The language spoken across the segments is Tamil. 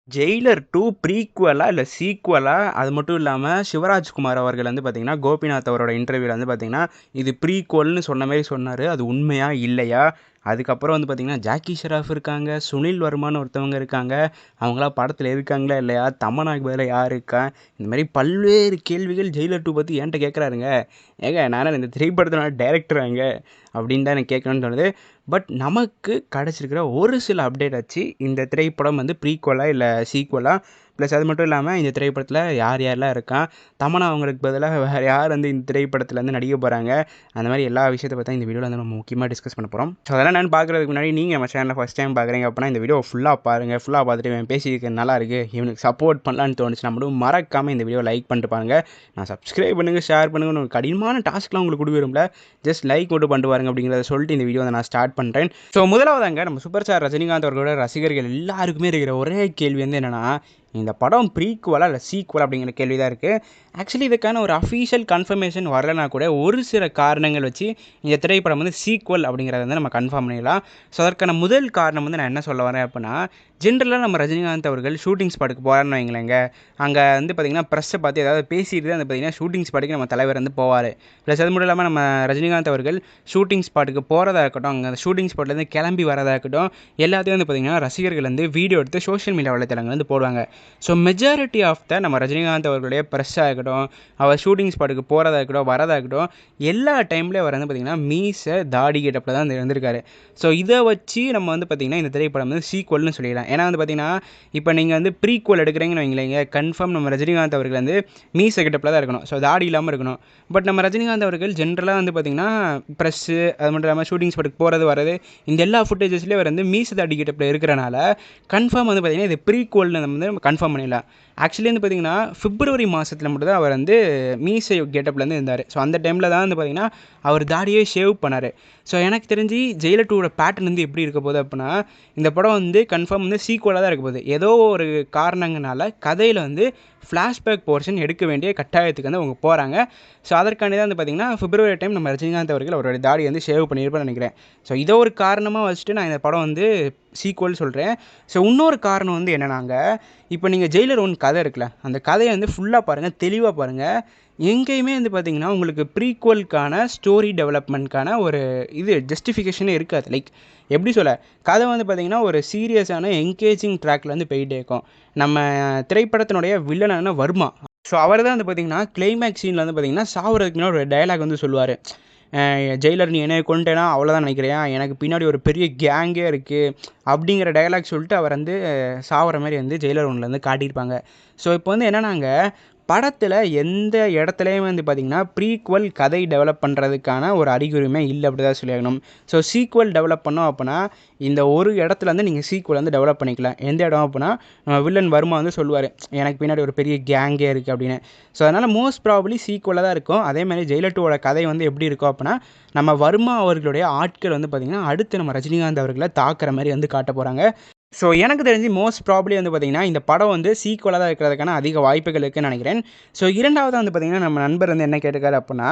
ஜெயிலர் 2 ப்ரீக்வலா இல்ல சீக்வலா? அது மட்டும் இல்லாம சிவராஜ்குமார் அவர்கள் வந்து பார்த்தீங்கன்னா, கோபிநாத் அவரோட இன்டர்வியூல வந்து பார்த்தீங்கன்னா, இது ப்ரீக்வல்னு சொன்ன மாரி சொன்னாரு. அது உண்மையா? இல்லையா? அதுக்கப்புறம் வந்து பார்த்தீங்கன்னா, ஜாக்கி ஷெராஃப் இருக்காங்க, சுனில் வர்மான்னு ஒருத்தவங்க இருக்காங்க. அவங்கலாம் படத்துல இருக்காங்களா? இல்லையா? தமன்னாக்கு பதிலா யார் இருக்கா? இந்த மாரி பல்வேறு கேள்விகள் ஜெயிலர் 2 பத்தி என்ட்ட கேட்குறாருங்க. ஏங்க நான் என்ன இந்த திரைப்படத்தோட டைரக்டராங்க? அப்படின்னு தான் எனக்கு கேட்கணும்னு தோணுது. பட் நமக்கு கிடைச்சிருக்கிற ஒரு சில அப்டேட் வச்சு இந்த திரைப்படம் வந்து ப்ரீக்வலா இல்ல சீக்வலா? ப்ளஸ் அது மட்டும் இல்லாம இந்த திரைப்படத்துல யார் யாரெல்லாம் இருக்கா? தமன்னா அவங்களுக்கு பதிலா வேற யார் வந்து இந்த திரைப்படத்துல வந்து நடிக்க போறாங்க? அந்த மாரி எல்லா விஷயத்த பத்தி இந்த வீடியோல வந்து நம்ம முக்கியமா டிஸ்கஸ் பண்ண போறோம். ஸோ அதெல்லாம் என்னன்னு பார்க்குறதுக்கு முன்னாடி நீங்க நம்ம சேனல ஃபர்ஸ்ட் டைம் பார்க்குறீங்க அப்படின்னா இந்த வீடியோ ஃபுல்லா பாருங்க. ஃபுல்லா பார்த்துட்டு இவன் பேசியிருக்கிறது நல்லா இருக்கு. இவனுக்கு சப்போர்ட் பண்ணலான்னு தோணுச்சுன்னா மட்டும் மறக்காம இந்த வீடியோ லைக் பண்ணிட்டு பாருங்க. நான் சப்ஸ்கிரைப் பண்ணுங்க, ஷேர் பண்ணுங்கன்னு ஒரு கடினமான டாஸ்க்லாம் உங்களுக்கு குடுக்குறோம்ல. ஜஸ்ட் லைக் மட்டும் பண்ணிட்டு பாருங்க அப்படிங்கிறத சொல்லிட்டு இந்த வீடியோ வந்து நான் ஸ்டார்ட் பண்றேன். ஸோ முதலாவதாங்க நம்ம சூப்பர் ஸ்டார் ரஜினிகாந்த் அவர்களோட ரசிகர்கள் எல்லாருக்குமே இருக்கிற ஒரே கேள்வி வந்து என்னன்னா, இந்த படம் ப்ரீக்வலா இல்ல சீக்வலா அப்படிங்கிற கேள்வி தான் இருக்கு. ஆக்சுவலி இதுக்கான ஒரு அஃபிஷியல் கன்ஃபர்மேஷன் வரலனா கூட ஒரு சில காரணங்கள் வச்சு இந்த திரைப்படம் வந்து சீக்வல் அப்படிங்கிறத வந்து நம்ம கன்ஃபார்ம் பண்ணிடலாம். ஸோ அதற்கான முதல் காரணம் வந்து நான் என்ன சொல்ல வரேன் அப்படின்னா, ஜென்ரலாக நம்ம ரஜினிகாந்த் அவர்கள் ஷூட்டிங் ஸ்பாட்டுக்கு போகிறாருன்னு வைங்களேங்க, அங்கே வந்து பார்த்திங்கன்னா ப்ரெஸ்ஸை பார்த்து ஏதாவது பேசிட்டு தான் பார்த்திங்கன்னா ஷூட்டிங் ஸ்பாட்டுக்கு நம்ம தலைவர் வந்து போவார். ப்ளஸ் அது மட்டும் இல்லாமல் நம்ம ரஜினிகாந்த் அவர்கள் ஷூட்டிங் ஸ்பாட்டுக்கு போகிறதா இருக்கட்டும், அங்கே அந்த ஷூட்டிங் ஸ்பாட்லேருந்து கிளம்பி வரதா இருக்கட்டும், எல்லாத்தையும் வந்து பார்த்திங்கன்னா ரசிகர்கள் வந்து வீடியோ எடுத்து சோஷியல் மீடியா வலைத்தளங்கள் வந்து போடுவாங்க. ஸோ மெஜாரிட்டி ஆஃப் த நம்ம ரஜினிகாந்த் அவர்களுடைய ப்ரெஸ்ஸாக இருக்கட்டும், அவர் ஷூட்டிங் ஸ்பாட்டுக்கு போகிறதா இருக்கட்டும், வரதா இருக்கட்டும், எல்லா டைம்லேயும் அவர் வந்து பார்த்திங்கன்னா மீசை தாடி கெட்டப்பில் தான் இருந்திருக்காரு. ஸோ இதை வச்சு நம்ம வந்து பார்த்திங்கன்னா இந்த திரைப்படம் வந்து சீக்வல்னு சொல்லிடலாம். ஏன்னா வந்து பார்த்திங்கன்னா, இப்போ நீங்கள் வந்து ப்ரீக்வல் எடுக்கிறீங்கன்னு வைங்களேங்க, கன்ஃபார்ம் நம்ம ரஜினிகாந்த் அவர்கள் வந்து மீசை கெட்டப்பில் தான் இருக்கணும். ஸோ தாடி இல்லாமல் இருக்கணும். பட் நம்ம ரஜினிகாந்த் அவர்கள் ஜென்ரலாக வந்து பார்த்திங்கன்னா ப்ரெஸ்ஸு அது மட்டும் இல்லாமல் ஷூட்டிங் ஸ்பாட்டுக்கு போகிறது வரது இந்த எல்லா ஃபுட்டேஜஸ்லேயும் அவர் வந்து மீசை தாடி கெட்டப்பில் இருக்கிறனால கன்ஃபார்ம் வந்து பார்த்திங்கன்னா இது ப்ரீக்வல்னு நம்ம வந்து கன்ஃபார்ம் பண்ணிடலாம். ஆக்சுவலி வந்து பார்த்திங்கன்னா பிப்ரவரி மாதத்தில் மட்டும் தான் அவர் வந்து மீசை கெட்டப்லேருந்து இருந்தார். ஸோ அந்த டைமில் தான் வந்து பார்த்திங்கன்னா அவர் தாடியே ஷேவ் பண்ணார். ஸோ எனக்கு தெரிஞ்சு ஜெயிலர் 2 பேட்டர்ன் வந்து எப்படி இருக்க போகுது அப்படின்னா, இந்த படம் வந்து கன்ஃபார்ம் வந்து சீக்வலாக தான் இருக்க போகுது. ஏதோ ஒரு காரணங்களால கதையில் வந்து ஃப்ளாஷ்பேக் போர்ஷன் எடுக்க வேண்டிய கட்டாயத்துக்கு வந்து அவங்க போகிறாங்க. ஸோ அதற்காண்டி தான் வந்து பார்த்திங்கன்னா பிப்ரவரி டைம் நம்ம ரஜினிகாந்த் அவர்கள் அவருடைய தாடி வந்து ஷேவ் பண்ணியிருப்பேன்னு நினைக்கிறேன். ஸோ இதை ஒரு காரணமாக வச்சுட்டு நான் இந்த படம் வந்து சீக்வல் சொல்கிறேன். ஸோ இன்னொரு காரணம் வந்து என்னன்னாங்க, இப்போ நீங்கள் ஜெயிலர் 1 கதை இருக்குல்ல, அந்த கதையை வந்து ஃபுல்லாக பாருங்கள், தெளிவாக பாருங்கள். எங்கேயுமே வந்து பார்த்திங்கன்னா உங்களுக்கு ப்ரீக்வலுக்கான ஸ்டோரி டெவலப்மெண்ட்கான ஒரு இது ஜஸ்டிஃபிகேஷனே இருக்காது. லைக் எப்படி சொல்ல, கதை வந்து பார்த்திங்கன்னா ஒரு சீரியஸான என்கேஜிங் ட்ராக்ல வந்து போயிட்டே இருக்கும். நம்ம திரைப்படத்தினுடைய வில்லனான வர்மா, ஸோ அவர் தான் வந்து பார்த்திங்கன்னா கிளைமேக்ஸ் சீனில் வந்து பார்த்திங்கன்னா சாவறதுக்கு முன்னாடி ஒரு டயலாக் வந்து சொல்லுவார். ஜெயிலர் நீ என்னைய கொண்டுட்டேனா அவ்வளோதான் நினைக்கிறியா, எனக்கு பின்னாடி ஒரு பெரிய கேங்கே இருக்குது அப்படிங்கிற டயலாக் சொல்லிட்டு அவர் வந்து சாவற மாதிரி வந்து ஜெயிலர் 1ல வந்து காட்டியிருப்பாங்க. ஸோ இப்போ வந்து என்னன்னாங்க, படத்தில் எந்த இடத்துலையும் வந்து பார்த்திங்கன்னா ப்ரீக்வல் கதை டெவலப் பண்ணுறதுக்கான ஒரு அறிகுறியுமே இல்லை அப்படி தான் சொல்லியாகணும். ஸோ சீக்வல் டெவலப் பண்ணோம் அப்படின்னா இந்த ஒரு இடத்துல வந்து நீங்கள் சீக்வல் வந்து டெவலப் பண்ணிக்கலாம். எந்த இடம் அப்படின்னா, வில்லன் வர்மா வந்து சொல்லுவார் எனக்கு பின்னாடி ஒரு பெரிய கேங்கே இருக்குது அப்படின்னு. ஸோ அதனால் மோஸ்ட் ப்ராபப்லி சீக்வலாக தான் இருக்கும். அதேமாதிரி ஜெயிலர் 2 கதை வந்து எப்படி இருக்கும் அப்படின்னா, நம்ம வர்மா அவர்களுடைய ஆட்கள் வந்து பார்த்திங்கன்னா அடுத்து நம்ம ரஜினிகாந்த் அவர்களை தாக்குற மாதிரி வந்து காட்ட போகிறாங்க. ஸோ எனக்கு தெரிஞ்சு மோஸ்ட் ப்ராபப்லி வந்து பார்த்திங்கன்னா இந்த படம் வந்து சீக்வலாக தான் இருக்கிறதுக்கான அதிக வாய்ப்புகள் இருக்குதுன்னு நினைக்கிறேன். ஸோ இரண்டாவதாக வந்து பார்த்திங்கன்னா நம்ம நண்பர் வந்து என்ன கேட்டிருக்காரு அப்படின்னா,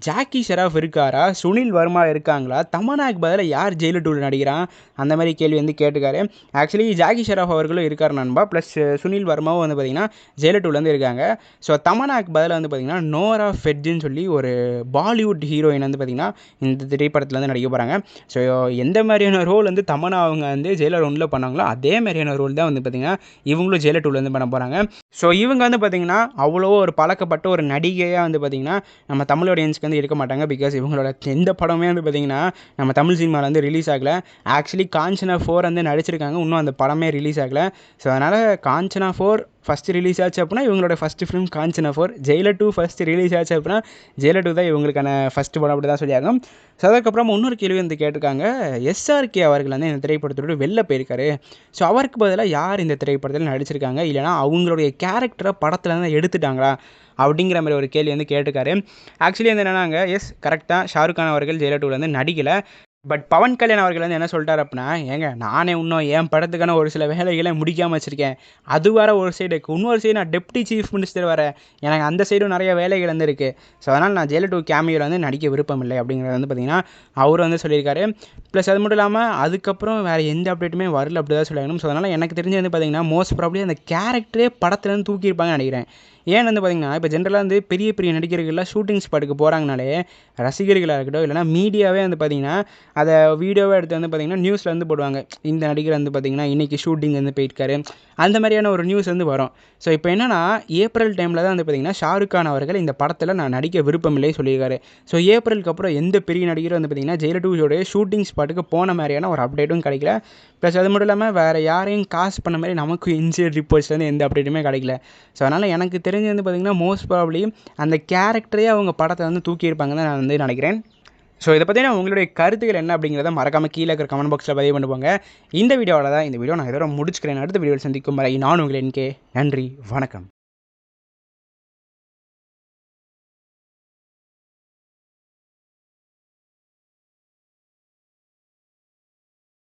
ஜாக்கி ஷெராஃப் இருக்காரா, சுனில் வர்மா இருக்காங்களா, தமன்னாக்கு பதிலாக யார் ஜெயிலர் 2 நடிக்கிறான், அந்த மாதிரி கேள்வி வந்து கேட்டிருக்காரு. ஆக்சுவலி ஜாக்கி ஷெராஃப் அவர்களும் இருக்கார் நண்பா, ப்ளஸ் சுனில் வர்மாவும் வந்து பார்த்திங்கன்னா ஜெயிலர் 2லேருந்து இருக்காங்க. ஸோ தமன்னாக்கு பதிலாக வந்து பார்த்திங்கன்னா நோரா ஃபெட்ஜின்னு சொல்லி ஒரு பாலிவுட் ஹீரோயின் வந்து பார்த்திங்கன்னா இந்த திரைப்படத்தில் வந்து நடிக்க போகிறாங்க. ஸோ எந்த மாதிரியான ரோல் வந்து தமன்னா அவங்க வந்து ஜெயிலர் 1ல் பண்ணாங்களோ அதே மாதிரியான ரோல் தான் வந்து பார்த்திங்கன்னா இவங்களும் ஜெயிலர் 2ல வந்து பண்ண போகிறாங்க. ஸோ இவங்க வந்து பார்த்திங்கன்னா அவ்வளோ ஒரு பழக்கப்பட்ட ஒரு நடிகையாக வந்து பார்த்திங்கன்னா நம்ம தமிழ் ஆடியன்ஸ்க்கு வந்து இருக்க மாட்டாங்க. பிகாஸ் இவங்களோட எந்த படமே வந்து பார்த்திங்கன்னா நம்ம தமிழ் சினிமாவில் வந்து ரிலீஸ் ஆகலை. ஆக்சுவலி காஞ்சனா 4 வந்து நடிச்சிருக்காங்க, இன்னும் அந்த படமே ரிலீஸ் ஆகலை. ஸோ அதனால் காஞ்சனா 4 ஃபஸ்ட்டு ரிலீஸ் ஆச்சு அப்படின்னா இவங்களோட first film Kanchana 4, Jailer 2 first release ஆச்சு அப்படின்னா ஜெயிலர் 2 தான் இவங்களுக்கான ஃபஸ்ட்டு படம் அப்படி தான் சொல்லியாகும். ஸோ அதுக்கப்புறம் இன்னொரு கேள்வி வந்து கேட்டிருக்காங்க, எஸ்ஆர்கே அவர்கள் வந்து இந்த திரைப்படத்தோடு வெளில போயிருக்காரு. ஸோ அவருக்கு பதிலாக யார் இந்த திரைப்படத்தில் நடிச்சிருக்காங்க, இல்லைனா அவங்களுடைய கேரக்டரை படத்தில் தான் எடுத்துட்டாங்களா அப்படிங்கிற மாதிரி ஒரு கேள்வி வந்து கேட்டிருக்காரு. ஆக்சுவலி வந்து என்னன்னாங்க, எஸ் கரெக்டாக ஷாருக் கான் அவர்கள் ஜெயிலர் 2ல வந்து நடிக்கலை. பட் பவன் கல்யாண் அவர்கள் வந்து என்ன சொல்லிட்டார் அப்படின்னா, ஏங்க நானே இன்னும் என் படத்துக்கான ஒரு சில வேலைகளை முடிக்காமல் வச்சுருக்கேன். அது வேறு ஒரு சைடு இருக்குது. இன்னொரு சைடு நான் டெப்டி சீஃப் மினிஸ்டர் வரேன். எனக்கு அந்த சைடும் நிறைய வேலைகள் வந்து இருக்குது. ஸோ அதனால் நான் ஜெயிலர் 2 கேமியோவில் வந்து நடிக்க விருப்பம் இல்லை அப்படிங்கிறத வந்து பார்த்திங்கன்னா அவர் வந்து சொல்லியிருக்காரு. ப்ளஸ் அது மட்டும் இல்லாமல் அதுக்கப்புறம் வேறு எந்த அப்டேட்டுமே வரல அப்படி தான் சொல்லியாகணும். ஸோ அதனால் எனக்கு தெரிஞ்சு வந்து பார்த்திங்கன்னா மோஸ்ட் ப்ராபப்ளி அந்த கேரக்டரே படத்துலேருந்து தூக்கியிருப்பாங்கன்னு நினைக்கிறேன். ஏன்னு வந்து பார்த்திங்கன்னா இப்போ ஜென்ரலாக வந்து பெரிய பெரிய நடிகர்கள்லாம் ஷூட்டிங் ஸ்பாட்டுக்கு போகிறாங்கனாலே ரசிகர்களாக இருக்கட்டும் இல்லைனா மீடியாவே வந்து பார்த்திங்கன்னா அதை வீடியோவாக எடுத்து வந்து பார்த்திங்கன்னா நியூஸில் வந்து போடுவாங்க. இந்த நடிகர் வந்து பார்த்திங்கன்னா இன்றைக்கி ஷூட்டிங் வந்து போயிருக்காரு, அந்த மாதிரியான ஒரு நியூஸ் வந்து வரும். ஸோ இப்போ என்னென்னா ஏப்ரல் டைமில் தான் வந்து பார்த்திங்கன்னா ஷாருக் கான் அவர்கள் இந்த படத்தில் நான் நடிக்க விருப்பமில்லை சொல்லியிருக்காரு. ஸோ ஏப்ரலுக்கு அப்புறம் எந்த பெரிய நடிகரும் வந்து பார்த்திங்கன்னா ஜெயிலர் 2 ஷூட்டிங் ஸ்பாட்டுக்கு போன மாதிரியான ஒரு அப்டேட்டும் கிடைக்கல. ப்ளஸ் அது மட்டும் இல்லாமல் வேறு யாரையும் காசு பண்ண மாதிரி நமக்கு இன்சைட் ரிப்போர்ட்ஸ்லேருந்து எந்த அப்டேட்டுமே கிடைக்கல. ஸோ அதனால் எனக்கு தெரிஞ்சு வந்து பார்த்திங்கன்னா மோஸ்ட் ப்ராபப்ளி அந்த கேரக்டரே அவங்க படத்தை வந்து தூக்கியிருப்பாங்கன்னு தான் நான் வந்து நினைக்கிறேன். ஸோ இதை பற்றின உங்களுடைய கருத்துக்கள் என்ன அப்படிங்கிறத மறக்காமல் கீழே இருக்கிற கமெண்ட் பாக்ஸில் பதிவு பண்ணுவாங்க. இந்த வீடியோவில் தான் இந்த வீடியோ நான் இதோட முடிச்சுக்கிறேன். அடுத்த வீடியோவில் சந்திக்கும் வரை நான் உங்கள் NK. நன்றி, வணக்கம்.